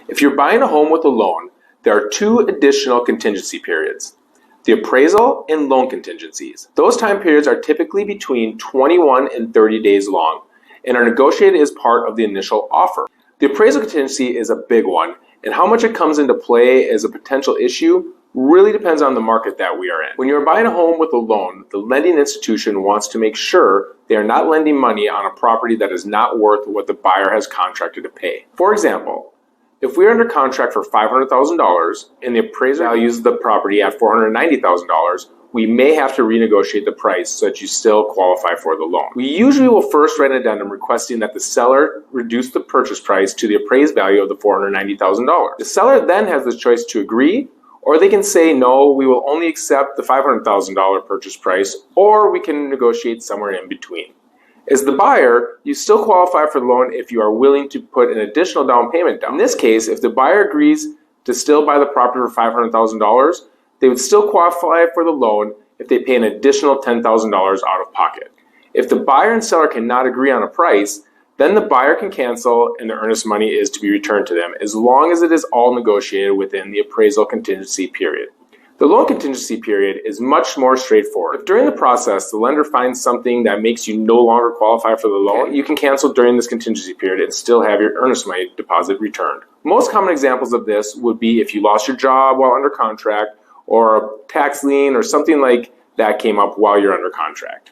If you're buying a home with a loan, there are two additional contingency periods: the appraisal and loan contingencies. Those time periods are typically between 21 and 30 days long and are negotiated as part of the initial offer. The appraisal contingency is a big one, and how much it comes into play as a potential issue really depends on the market that we are in. When you're buying a home with a loan, the lending institution wants to make sure they are not lending money on a property that is not worth what the buyer has contracted to pay. For example, if we are under contract for $500,000 and the appraiser values the property at $490,000, we may have to renegotiate the price so that you still qualify for the loan. We usually will first write an addendum requesting that the seller reduce the purchase price to the appraised value of the $490,000. The seller then has the choice to agree, or they can say, no, we will only accept the $500,000 purchase price, or we can negotiate somewhere in between. As the buyer, you still qualify for the loan if you are willing to put an additional down payment down. In this case, if the buyer agrees to still buy the property for $500,000, they would still qualify for the loan if they pay an additional $10,000 out of pocket. If the buyer and seller cannot agree on a price, then the buyer can cancel and the earnest money is to be returned to them as long as it is all negotiated within the appraisal contingency period. The loan contingency period is much more straightforward. If during the process the lender finds something that makes you no longer qualify for the loan, you can cancel during this contingency period and still have your earnest money deposit returned. Most common examples of this would be if you lost your job while under contract, or a tax lien or something like that came up while you're under contract.